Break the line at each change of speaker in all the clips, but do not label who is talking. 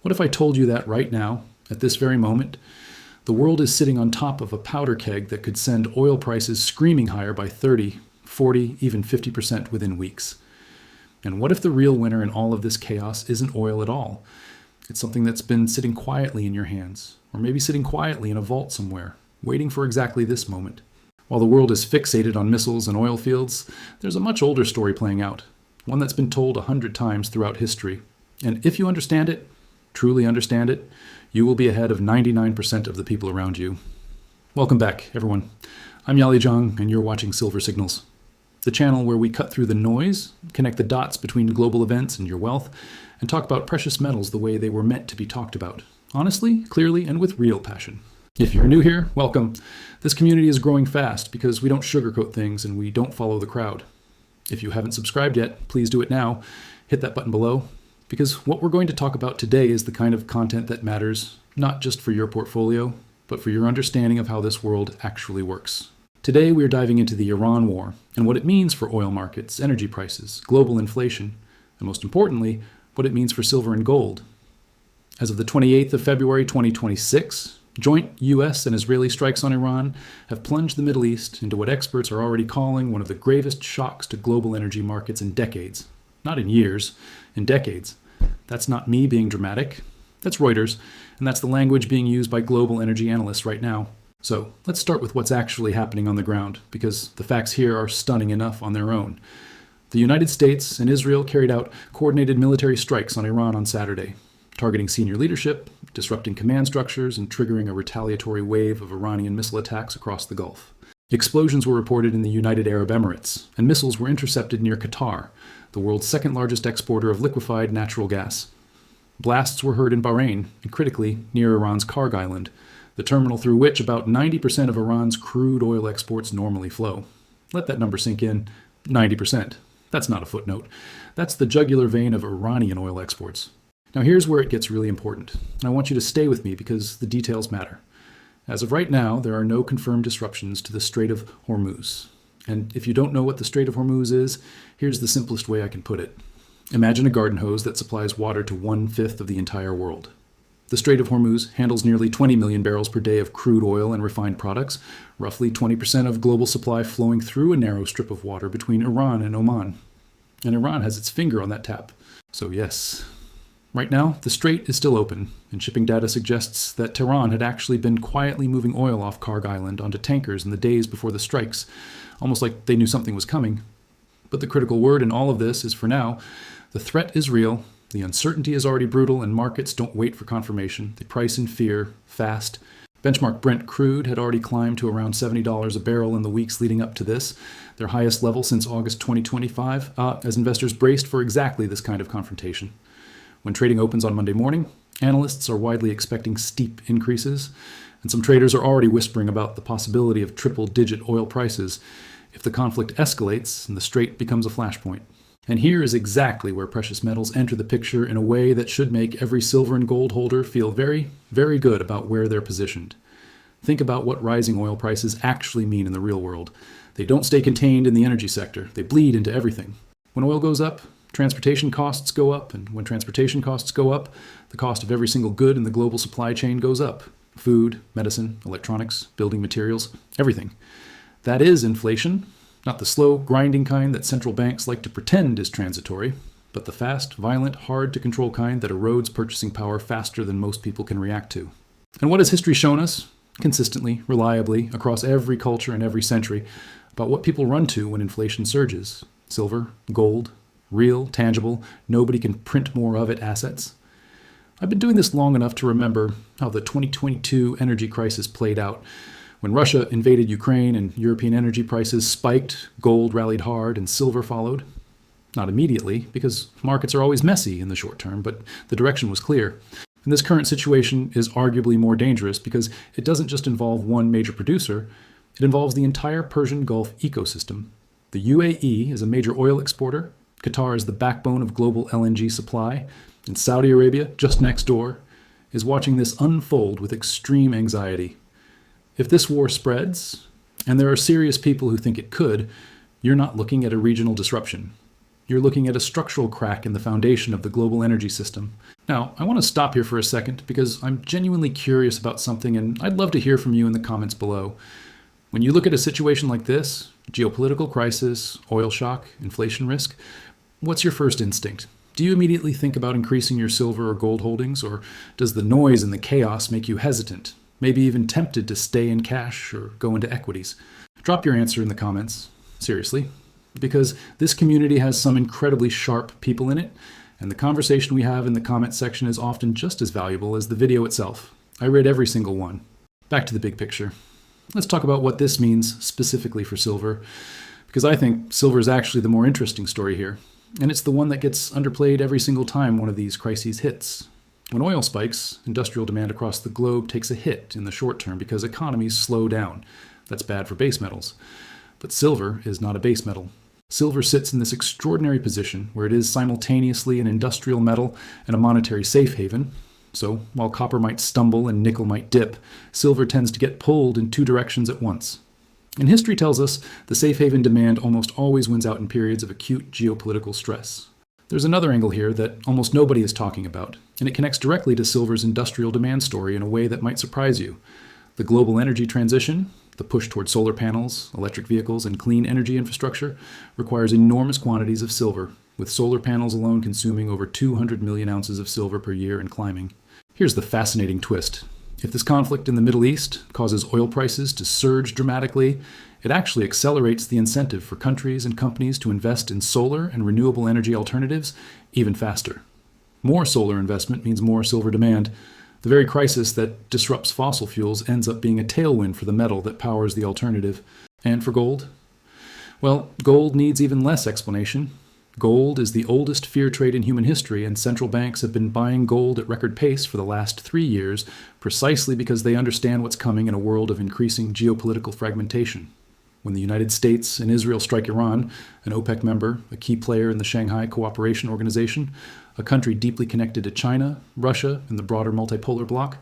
What if I told you that right now, at this very moment, the world is sitting on top of a powder keg that could send oil prices screaming higher by 30, 40, even 50% within weeks? And what if the real winner in all of this chaos isn't oil at all? It's something that's been sitting quietly in your hands, or maybe sitting quietly in a vault somewhere, waiting for exactly this moment. While the world is fixated on missiles and oil fields, there's a much older story playing out, one that's been told 100 times throughout history. And if you understand it, truly understand it, you will be ahead of 99% of the people around you. Welcome back, everyone. I'm Yali Jiang, and you're watching Silver Signals, the channel where we cut through the noise, connect the dots between global events and your wealth, and talk about precious metals the way they were meant to be talked about, honestly, clearly, and with real passion. If you're new here, welcome. This community is growing fast because we don't sugarcoat things and we don't follow the crowd. If you haven't subscribed yet, please do it now. Hit that button below, because what we're going to talk about today is the kind of content that matters, not just for your portfolio, but for your understanding of how this world actually works. Today, we're diving into the Iran war and what it means for oil markets, energy prices, global inflation, and most importantly, what it means for silver and gold. As of the 28th of February 2026, joint U.S. and Israeli strikes on Iran have plunged the Middle East into what experts are already calling one of the gravest shocks to global energy markets in decades. Not in years, in decades. That's not me being dramatic. That's Reuters, and that's the language being used by global energy analysts right now. So let's start with what's actually happening on the ground, because the facts here are stunning enough on their own. The United States and Israel carried out coordinated military strikes on Iran on Saturday, targeting senior leadership, disrupting command structures, and triggering a retaliatory wave of Iranian missile attacks across the Gulf. Explosions were reported in the United Arab Emirates, and missiles were intercepted near Qatar, the world's second largest exporter of liquefied natural gas. Blasts were heard in Bahrain, and critically, near Iran's Karg Island, the terminal through which about 90% of Iran's crude oil exports normally flow. Let that number sink in. 90%. That's not a footnote. That's the jugular vein of Iranian oil exports. Now here's where it gets really important, and I want you to stay with me because the details matter. As of right now, there are no confirmed disruptions to the Strait of Hormuz. And if you don't know what the Strait of Hormuz is, here's the simplest way I can put it. Imagine a garden hose that supplies water to 1/5 of the entire world. The Strait of Hormuz handles nearly 20 million barrels per day of crude oil and refined products, roughly 20% of global supply flowing through a narrow strip of water between Iran and Oman. And Iran has its finger on that tap. So yes. Right now, the strait is still open, and shipping data suggests that Tehran had actually been quietly moving oil off Karg Island onto tankers in the days before the strikes, almost like they knew something was coming. But the critical word in all of this is, for now, the threat is real, the uncertainty is already brutal, and markets don't wait for confirmation. They price in fear, fast. Benchmark Brent crude had already climbed to around $70 a barrel in the weeks leading up to this, their highest level since August 2025, as investors braced for exactly this kind of confrontation. When trading opens on Monday morning, analysts are widely expecting steep increases, and some traders are already whispering about the possibility of triple-digit oil prices if the conflict escalates and the strait becomes a flashpoint. And here is exactly where precious metals enter the picture in a way that should make every silver and gold holder feel very, very good about where they're positioned. Think about what rising oil prices actually mean in the real world. They don't stay contained in the energy sector. They bleed into everything. When oil goes up, transportation costs go up, and when transportation costs go up, the cost of every single good in the global supply chain goes up. Food, medicine, electronics, building materials, everything. That is inflation, not the slow, grinding kind that central banks like to pretend is transitory, but the fast, violent, hard-to-control kind that erodes purchasing power faster than most people can react to. And what has history shown us, consistently, reliably, across every culture and every century, about what people run to when inflation surges? Silver, gold, real, tangible, nobody can print more of it assets. I've been doing this long enough to remember how the 2022 energy crisis played out. When Russia invaded Ukraine and European energy prices spiked, gold rallied hard, and silver followed. Not immediately, because markets are always messy in the short term, but the direction was clear. And this current situation is arguably more dangerous because it doesn't just involve one major producer, it involves the entire Persian Gulf ecosystem. The UAE is a major oil exporter, Qatar is the backbone of global LNG supply, and Saudi Arabia, just next door, is watching this unfold with extreme anxiety. If this war spreads, and there are serious people who think it could, you're not looking at a regional disruption. You're looking at a structural crack in the foundation of the global energy system. Now, I want to stop here for a second because I'm genuinely curious about something, and I'd love to hear from you in the comments below. When you look at a situation like this, geopolitical crisis, oil shock, inflation risk, what's your first instinct? Do you immediately think about increasing your silver or gold holdings, or does the noise and the chaos make you hesitant, maybe even tempted to stay in cash or go into equities? Drop your answer in the comments, seriously, because this community has some incredibly sharp people in it, and the conversation we have in the comment section is often just as valuable as the video itself. I read every single one. Back to the big picture. Let's talk about what this means specifically for silver, because I think silver is actually the more interesting story here. And it's the one that gets underplayed every single time one of these crises hits. When oil spikes, industrial demand across the globe takes a hit in the short term because economies slow down. That's bad for base metals. But silver is not a base metal. Silver sits in this extraordinary position where it is simultaneously an industrial metal and a monetary safe haven. So while copper might stumble and nickel might dip, silver tends to get pulled in two directions at once. And history tells us the safe haven demand almost always wins out in periods of acute geopolitical stress. There's another angle here that almost nobody is talking about, and it connects directly to silver's industrial demand story in a way that might surprise you. The global energy transition, the push toward solar panels, electric vehicles, and clean energy infrastructure, requires enormous quantities of silver, with solar panels alone consuming over 200 million ounces of silver per year and climbing. Here's the fascinating twist. If this conflict in the Middle East causes oil prices to surge dramatically, it actually accelerates the incentive for countries and companies to invest in solar and renewable energy alternatives even faster. More solar investment means more silver demand. The very crisis that disrupts fossil fuels ends up being a tailwind for the metal that powers the alternative. And for gold? Well, gold needs even less explanation. Gold is the oldest fiat trade in human history, and central banks have been buying gold at record pace for the last 3 years, precisely because they understand what's coming in a world of increasing geopolitical fragmentation. When the United States and Israel strike Iran, an OPEC member, a key player in the Shanghai Cooperation Organization, a country deeply connected to China, Russia, and the broader multipolar bloc,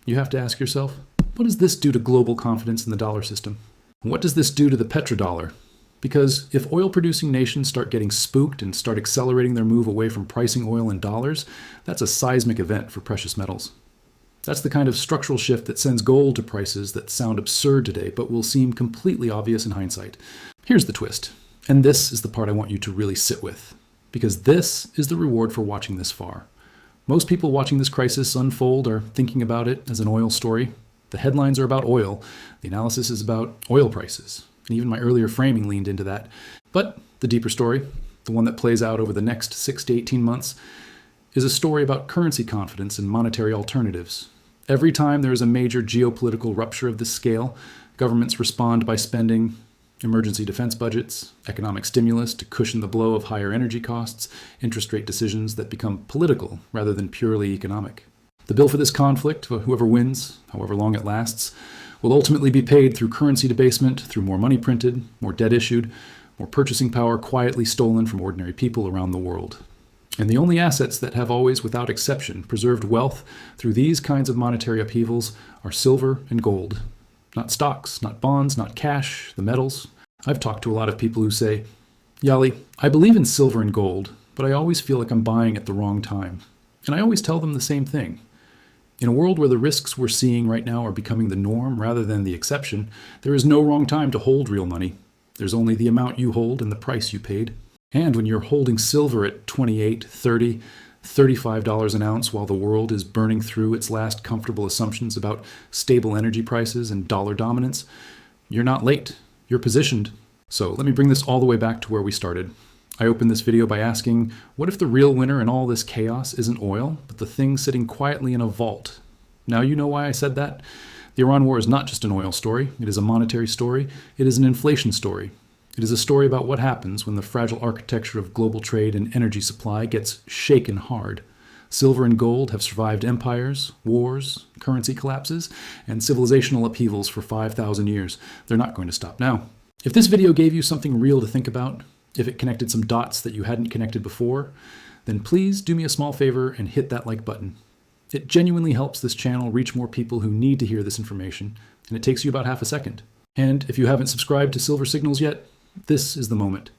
you have to ask yourself, what does this do to global confidence in the dollar system? What does this do to the petrodollar? Because if oil-producing nations start getting spooked and start accelerating their move away from pricing oil in dollars, that's a seismic event for precious metals. That's the kind of structural shift that sends gold to prices that sound absurd today, but will seem completely obvious in hindsight. Here's the twist, and this is the part I want you to really sit with, because this is the reward for watching this far. Most people watching this crisis unfold are thinking about it as an oil story. The headlines are about oil, the analysis is about oil prices. And even my earlier framing leaned into that. But the deeper story, the one that plays out over the next 6 to 18 months, is a story about currency confidence and monetary alternatives. Every time there is a major geopolitical rupture of this scale, governments respond by spending emergency defense budgets, economic stimulus to cushion the blow of higher energy costs, interest rate decisions that become political rather than purely economic. The bill for this conflict, whoever wins, however long it lasts, will ultimately be paid through currency debasement, through more money printed, more debt issued, more purchasing power quietly stolen from ordinary people around the world. And the only assets that have always, without exception, preserved wealth through these kinds of monetary upheavals are silver and gold. Not stocks, not bonds, not cash, the metals. I've talked to a lot of people who say, Yali, I believe in silver and gold, but I always feel like I'm buying at the wrong time. And I always tell them the same thing. In a world where the risks we're seeing right now are becoming the norm rather than the exception, there is no wrong time to hold real money. There's only the amount you hold and the price you paid. And when you're holding silver at $28, $30, $35 an ounce while the world is burning through its last comfortable assumptions about stable energy prices and dollar dominance, you're not late. You're positioned. So let me bring this all the way back to where we started. I opened this video by asking, what if the real winner in all this chaos isn't oil, but the thing sitting quietly in a vault? Now you know why I said that. The Iran war is not just an oil story. It is a monetary story. It is an inflation story. It is a story about what happens when the fragile architecture of global trade and energy supply gets shaken hard. Silver and gold have survived empires, wars, currency collapses, and civilizational upheavals for 5,000 years. They're not going to stop now. If this video gave you something real to think about, if it connected some dots that you hadn't connected before, then please do me a small favor and hit that like button. It genuinely helps this channel reach more people who need to hear this information, and it takes you about half a second. And if you haven't subscribed to Silver Signals yet, this is the moment.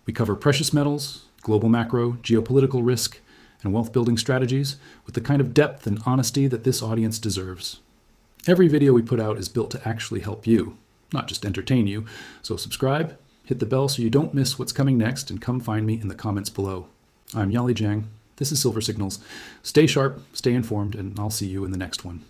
We cover precious metals, global macro, geopolitical risk, and wealth building strategies with the kind of depth and honesty that this audience deserves. Every video we put out is built to actually help you, not just entertain you. So subscribe, hit the bell so you don't miss what's coming next, and come find me in the comments below. I'm Yali Jiang. This is Silver Signals. Stay sharp, stay informed, and I'll see you in the next one.